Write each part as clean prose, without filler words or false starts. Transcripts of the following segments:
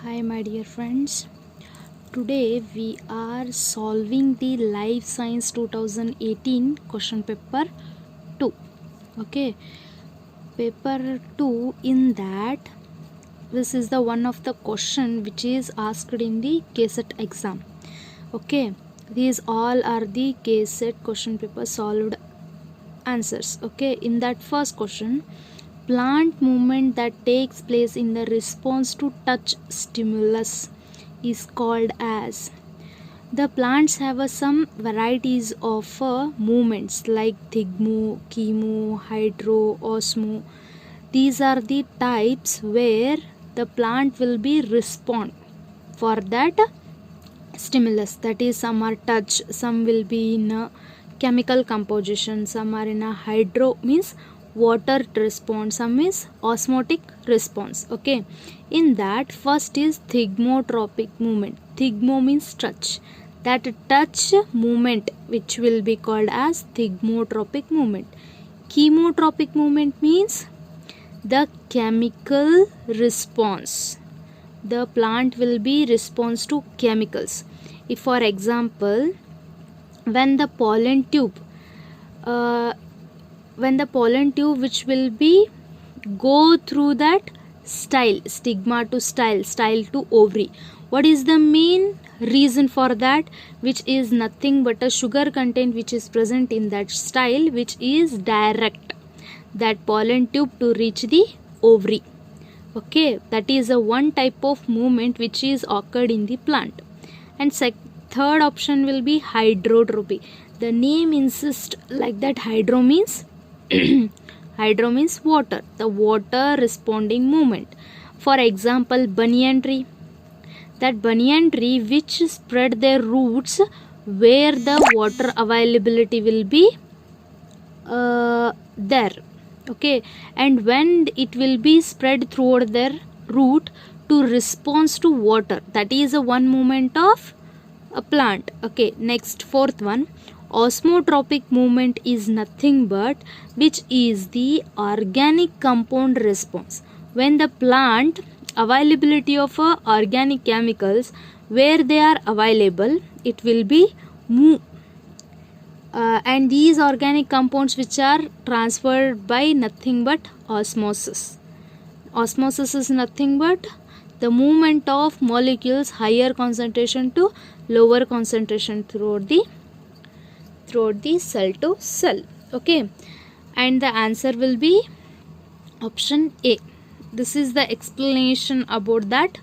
Hi, my dear friends. Today we are solving the Life Science 2018 question paper 2. Okay, paper 2. In that, this is the one of the question which is asked in the KCET exam. Okay, these all are the KCET question paper solved answers. Okay, in that first question, plant movement that takes place in the response to touch stimulus is called as. The plants have some varieties of movements like thigmo, chemo, hydro, osmo. These are the types where the plant will be respond for that stimulus. That is, some are touch, some will be in a chemical composition, some are in a hydro means water response, some is osmotic response. Okay, in that first is thigmotropic movement. Thigmo means touch. That touch movement which will be called as thigmotropic movement. Chemotropic movement means the chemical response. The plant will be response to chemicals. If for example, when the pollen tube which will be go through that style, stigma to style to ovary, what is the main reason for that? Which is nothing but a sugar content which is present in that style, which is direct that pollen tube to reach the ovary. Okay, that is a one type of movement which is occurred in the plant. And third option will be hydrotropy. The name insists like that. Hydro means hydro means water, the water responding movement. For example, banyan tree. That banyan tree which spread their roots where the water availability will be there. Okay, and when it will be spread throughout their root to response to water, that is a one movement of a plant. Okay, next fourth one, osmotropic movement is nothing but which is the organic compound response. When the plant availability of organic chemicals where they are available, it will be move. And these organic compounds which are transferred by nothing but osmosis. Osmosis is nothing but the movement of molecules higher concentration to lower concentration throughout the cell to cell. Okay, and the answer will be option A. This is the explanation about that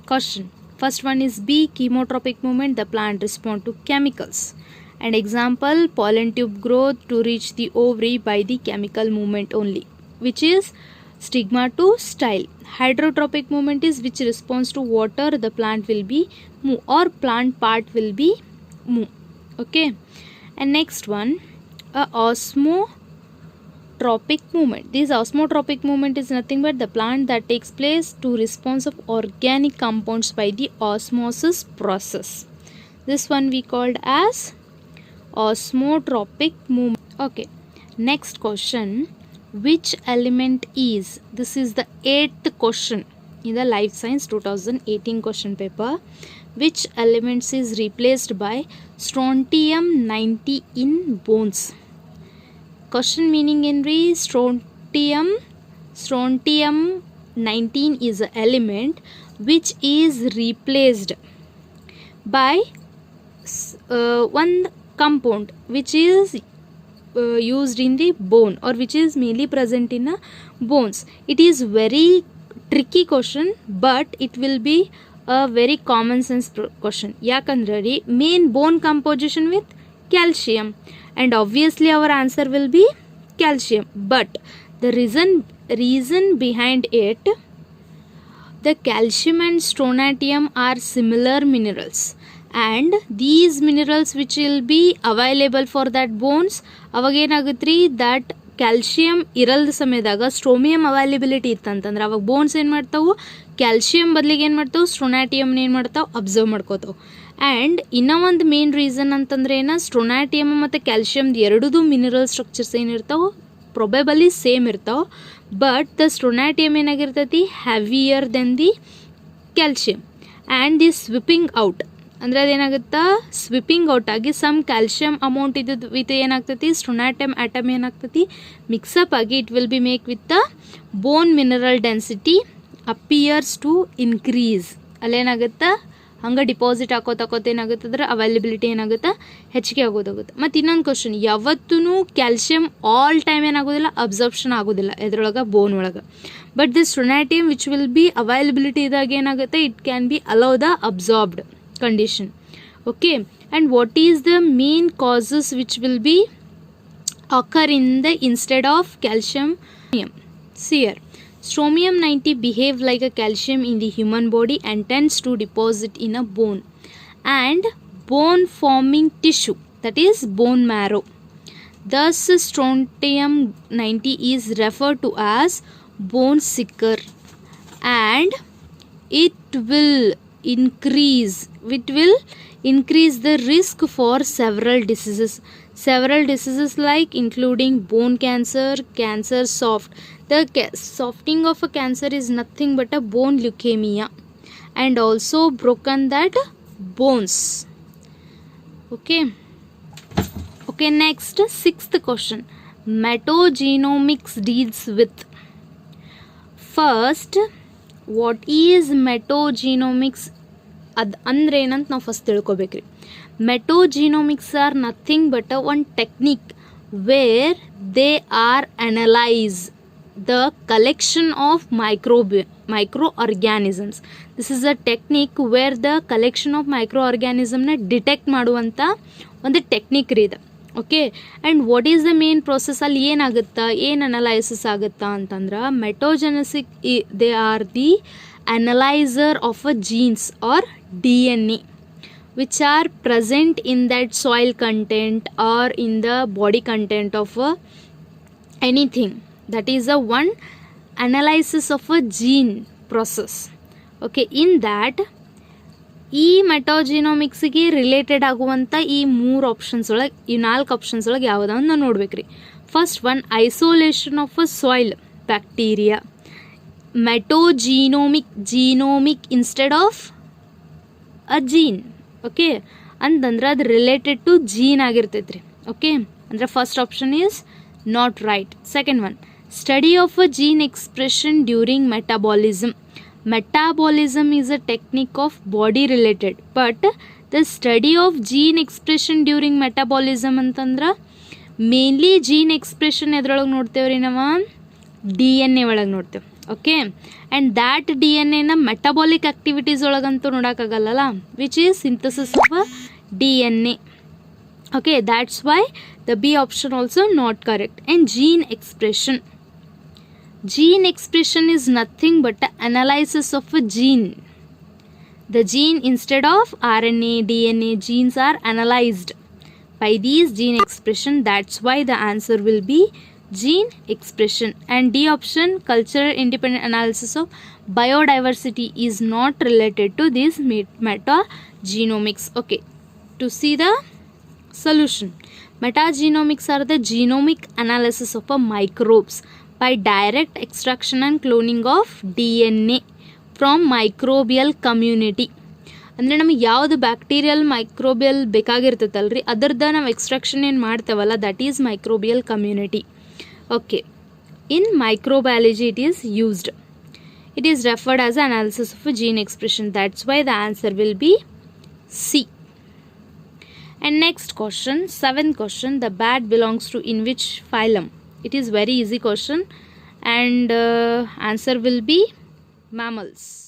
question. First one is B, chemotropic movement, the plant respond to chemicals. And example, pollen tube growth to reach the ovary by the chemical movement only, which is stigma to style. Hydrotropic movement is which responds to water, the plant will be move or plant part will be move. Okay, and next one, osmotropic movement. This osmotropic movement is nothing but the plant that takes place to response of organic compounds by the osmosis process. This one we called as osmotropic movement. Okay, next question, which element is, this is the 8th question in the Life Science 2018 question paper, which elements is replaced by strontium 90 in bones? Question meaning in strontium 19 is an element which is replaced by one compound which is used in the bone or which is mainly present in bones. It is very tricky question, but it will be a very common sense question. Yakandre main bone composition with calcium, and obviously our answer will be calcium. But the reason behind it, the calcium and strontium are similar minerals, and these minerals which will be available for that bones, ಅವಾಗೇನಾಗುತ್ತೆ that calcium ಇರಲ್ದ ಸಮಯದಾಗ strontium availability ಇತ್ತಂತಂದ್ರೆ ಅವಾಗ bones ಏನು ಮಾಡ್ತಾವೆ, calcium ಬದಲಿಗೆ ಏನು ಮಾಡ್ತಾವೆ, ಸ್ಟ್ರೋನಾಟಿಯಮ್ನ ಏನು ಮಾಡ್ತಾವೆ, ಅಬ್ಸರ್ವ್ ಮಾಡ್ಕೋತಾವೆ. ಆ್ಯಂಡ್ ಇನ್ನೂ ಒಂದು ಮೇನ್ ರೀಸನ್ ಅಂತಂದ್ರೆ ಏನು, ಸ್ಟ್ರೋನಾಟಿಯಮ್ ಮತ್ತು ಕ್ಯಾಲ್ಶಿಯಮ್ದು ಎರಡೂ ಮಿನರಲ್ ಸ್ಟ್ರಕ್ಚರ್ಸ್ ಏನಿರ್ತಾವೆ ಪ್ರೊಬೆಬಲಿ ಸೇಮ್ ಇರ್ತಾವೆ, ಬಟ್ ದ ಸ್ಟೊನಾಟಿಯಮ್ ಏನಾಗಿರ್ತೈತಿ heavier than the calcium and the swapping out ಅಂದರೆ ಅದೇನಾಗುತ್ತಾ ಸ್ವಿಪ್ಪಿಂಗ್ ಔಟ್ ಆಗಿ ಸಮ್ ಕ್ಯಾಲ್ಶಿಯಮ್ ಅಮೌಂಟ್ ಇದ್ದು ವಿತ್ ಏನಾಗ್ತೈತಿ ಸ್ಟೊನಾಟಮ್ ಆಟಮ್ ಏನಾಗ್ತೈತಿ ಮಿಕ್ಸಪ್ ಆಗಿ it will be make with the bone mineral density appears to increase. ಅಲ್ಲೇನಾಗುತ್ತಾ ಹಂಗೆ ಡಿಪಾಸಿಟ್ ಹಾಕೋತ ಏನಾಗುತ್ತೆ ಅಂದ್ರೆ ಅವೈಲಬಿಲಿಟಿ ಏನಾಗುತ್ತೆ ಹೆಚ್ಚಿಗೆ ಆಗೋದಾಗುತ್ತೆ. ಮತ್ತು ಇನ್ನೊಂದು ಕ್ವಶನ್, ಯಾವತ್ತೂ ಕ್ಯಾಲ್ಶಿಯಮ್ ಆಲ್ ಟೈಮ್ ಏನಾಗೋದಿಲ್ಲ ಅಬ್ಸರ್ಪ್ಷನ್ ಆಗೋದಿಲ್ಲ ಎದ್ರೊಳಗೆ ಬೋನ್ ಒಳಗೆ, but this strontium which will be availability ಇದ್ದಾಗ ಏನಾಗುತ್ತೆ it can be allow the absorbed condition. Okay, and what is the main causes which will be occur in the instead of calcium? See here, strontium 90 behave like a calcium in the human body and tends to deposit in a bone and bone forming tissue, that is bone marrow. Thus strontium 90 is referred to as bone seeker and it will increase the risk for several diseases like including bone cancer soft. The softening of a cancer is nothing but a bone leukemia and also broken that bones. Okay, next, sixth question, metagenomics deals with. First, what is metagenomics? ಅದು ಅಂದ್ರೆ ಏನಂತ ನಾವು first ತಿಳ್ಕೊಬೇಕ್ರಿ. Metagenomics are nothing but one technique where they are analyse the collection of micro organisms. This is a technique where the collection of micro ಆರ್ಗ್ಯಾನಿಸಮ್ನ detect ಮಾಡುವಂಥ ಒಂದು technique ರೀ ಇದು. Okay, and what is the main process, ಅಲ್ಲಿ ಏನಾಗುತ್ತಾ ಏನು analysis ಆಗುತ್ತಾ ಅಂತಂದ್ರೆ metagenomic they are the analyzer of a genes or DNA which are present in that soil content or in the body content of anything. That is a one analysis of a gene process. Okay, in that ಈ ಮೆಟೋಜಿನೋಮಿಕ್ಸ್ಗೆ related ಆಗುವಂಥ ಈ 3 options ಒಳಗೆ ಈ 4 options ಒಳಗೆ ಯಾವುದನ್ನು ನಾವು ನೋಡ್ಬೇಕ್ರಿ. First one, isolation of a soil bacteria. genomic instead of a gene. Okay, ಅಂತಂದ್ರೆ ಅದು ರಿಲೇಟೆಡ್ ಟು ಜೀನ್ ಆಗಿರ್ತೈತ್ರಿ. ಓಕೆ, ಅಂದರೆ first option is not right. Second one, study of a gene expression during metabolism. Metabolism is a technique of body related, but the study of gene expression during metabolism ಅಂತಂದ್ರೆ mainly gene expression ಎದ್ರೊಳಗೆ ನೋಡ್ತೇವ್ರಿ ನಾವು DNA ಒಳಗೆ ನೋಡ್ತೇವೆ. Okay, and that DNA metabolic activities ಒಳಗಂತೂ ನೋಡೋಕ್ಕಾಗಲ್ಲ, which is synthesis of a DNA. Okay, that's why the B option also not correct. And gene expression is nothing but the analysis of a gene. The gene instead of RNA, DNA, genes are analyzed by these gene expression. That's why the answer will be gene expression. And D option, cultural independent analysis of biodiversity, is not related to this metagenomics. Okay, to see the solution, metagenomics are the genomic analysis of a microbes by direct extraction and cloning of DNA from microbial community. ಅಂದರೆ ನಮಗೆ ಯಾವುದು bacterial microbial ಬೇಕಾಗಿರ್ತೈತಲ್ರಿ ಅದರದ್ದು ನಾವು extraction ಏನು ಮಾಡ್ತೇವಲ್ಲ, that is microbial community. Okay, in microbiology it is used. It is referred as analysis of a gene expression. That's why the answer will be C. And next question, 7th question, the bat belongs to in which phylum? It is very easy question and answer will be mammals.